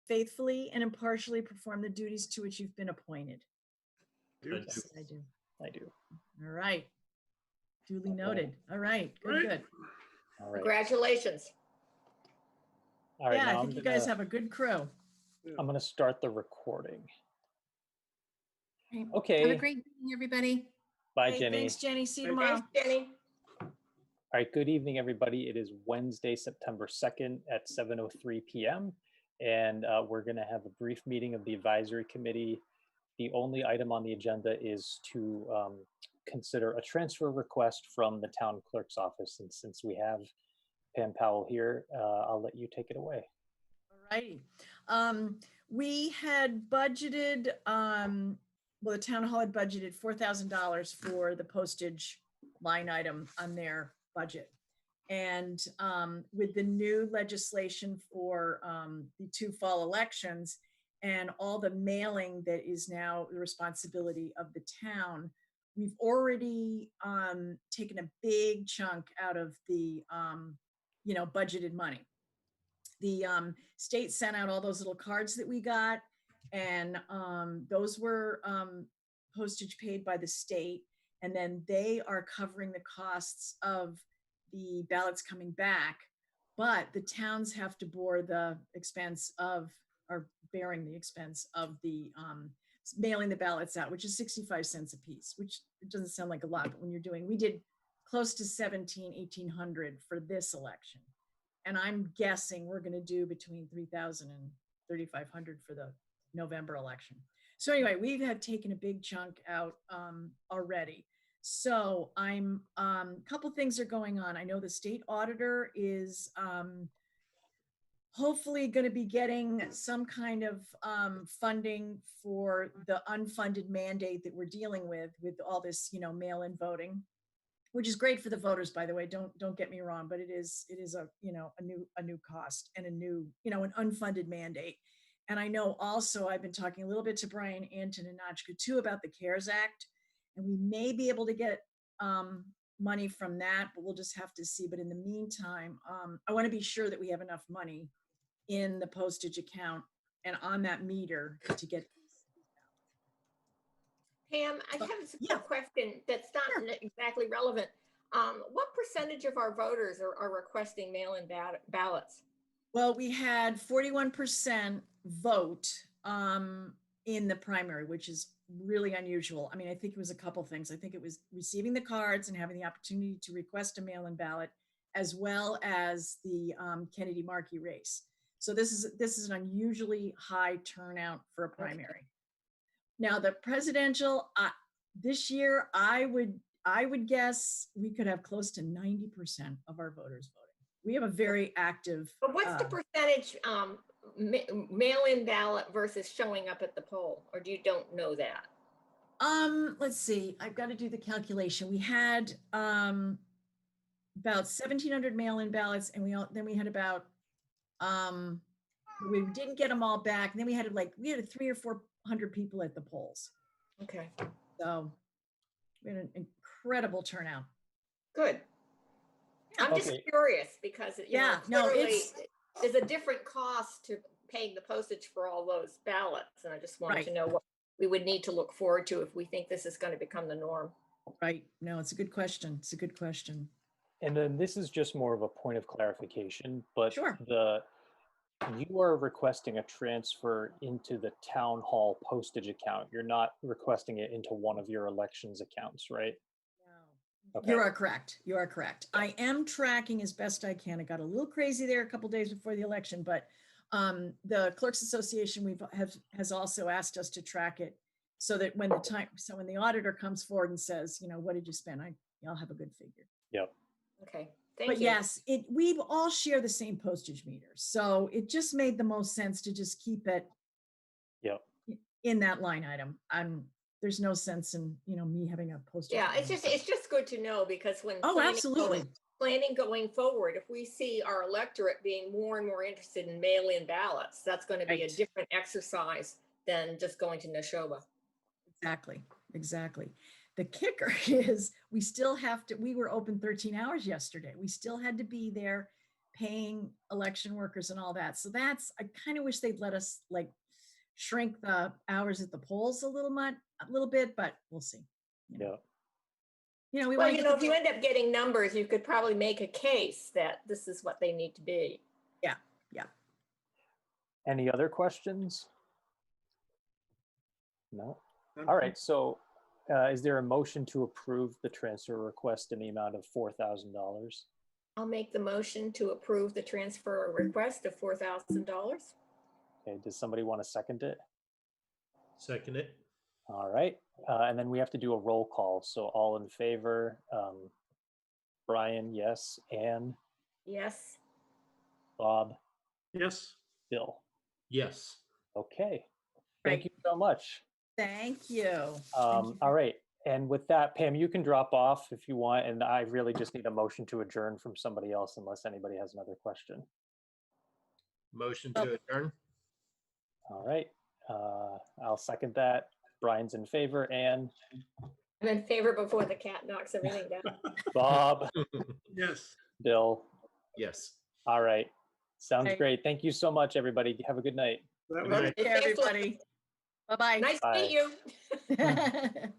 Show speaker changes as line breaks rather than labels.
faithfully and impartially perform the duties to which you've been appointed?
Good.
Yes, I do.
I do.
All right. Duly noted. All right. Good,
Right.
good.
All right.
Congratulations.
All right.
Yeah, I
now
think you guys have a good crew.
I'm going to start the recording.
Right.
Okay.
Have a great evening, everybody.
Bye,
Hey,
Jenny.
thanks, Jenny. See you tomorrow.
Thanks, Jenny.
All right. Good evening, everybody. It is Wednesday, September 2nd at 7:03 p.m. And we're going to have a brief meeting of the advisory committee. The only item on the agenda is to consider a transfer request from the town clerk's office. And since we have Pam Powell here, I'll let you take it away.
All righty. We had budgeted, well, the town hall had budgeted $4,000 for the postage line item on their budget. And with the new legislation for the 2 fall elections and all the mailing that is now the responsibility of the town, we've already taken a big chunk out of the, budgeted money. The state sent out all those little cards that we got, and those were postage paid by the state, and then they are covering the costs of the ballots coming back, but the towns have to bear the expense of, or bearing the expense of the mailing the ballots out, which is 65 cents a piece, which it doesn't sound like a lot, but when you're doing, we did close to 1,800 for this election. And I'm guessing we're going to do between 3,000 and 3,500 for the November election. So anyway, we have taken a big chunk out already. So I'm, a couple things are going on. I know the state auditor is hopefully going to be getting some kind of funding for the unfunded mandate that we're dealing with all this, mail-in voting, which is great for the voters, by the way. Don't get me wrong, but it is a a new cost and a new an unfunded mandate. And I know also I've been talking a little bit to Brian Anton and Nachka too about the CARES Act, and we may be able to get money from that, but we'll just have to see. But in the meantime, I want to be sure that we have enough money in the postage account and on that meter to get.
Pam, I have a quick question that's not exactly relevant. What percentage of our voters are requesting mail-in ballots?
Well, we had 41% vote in the primary, which is really unusual. I mean, I think it was a couple things. I think it was receiving the cards and having the opportunity to request a mail-in ballot, as well as the Kennedy Markey race. So this is an unusually high turnout for a primary. Okay. Now the presidential, this year, I would guess we could have close to 90% of our voters voting. We have a very active.
But what's the percentage mail-in ballot versus showing up at the poll, or don't know that?
Let's see. I've got to do the calculation. We had about 1,700 mail-in ballots, and then we had about we didn't get them all back. And then we had 300 or 400 people at the polls.
Okay.
So we had an incredible turnout.
Good. I'm just curious because there's a different cost to paying the postage for all those ballots, and I just wanted to know what we would need to look forward to if we think this is going to become the norm.
Right. No, it's a good question. It's a good question.
And then this is just more of a point of clarification, but
sure.
You are requesting a transfer into the town hall postage account. You're not requesting it into one of your elections accounts, right?
No.
Okay.
You are correct. You are correct. I am tracking as best I can. I got a little crazy there a couple days before the election, but the Clerks Association has also asked us to track it so that when the auditor comes forward and says, what did you spend? I'll have a good figure.
Yep.
Okay. Thank you.
Yes, we all share the same postage meter. So it just made the most sense to just keep it in that line item. There's no sense in, me having a postage.
Yeah, it's just good to know, because when planning going forward, if we see our electorate being more and more interested in mail-in ballots, that's going to be a different exercise than just going to Neshoba.
Exactly. The kicker is we still have to, we were open 13 hours yesterday. We still had to be there paying election workers and all that. So that's, I kind of wish they'd let us like shrink the hours at the polls a little bit, but we'll see. You know.
Yeah.
You know, we
Well,
want
you
to
know, if you end up getting numbers, you could probably make a case that this is what they need to be.
Any other questions? No. All right. So is there a motion to approve the transfer request in the amount of $4,000?
I'll make the motion to approve the transfer request of $4,000.
Okay. Does somebody want to second it?
Second it.
All right. And then we have to do a roll call. So all in favor, Brian, yes. Anne,
Yes.
Bob,
Yes.
Bill.
Yes.
Okay.
Right.
Thank you so much.
Thank you.
All right. And with that, Pam, you can drop off if you want. And I really just need a motion to adjourn from somebody else unless anybody has another question.
Motion to adjourn.
All right. I'll second that. Brian's in favor. Anne,
I'm in favor before the cat knocks everything down.
Bob,
Yes.
Bill.
Yes.
All right. Sounds
Right.
great. Thank you so much, everybody. Have a good night.
Good
Take care,
Thanks,
everybody. Bye-bye.
Nice to meet
Bye.
you.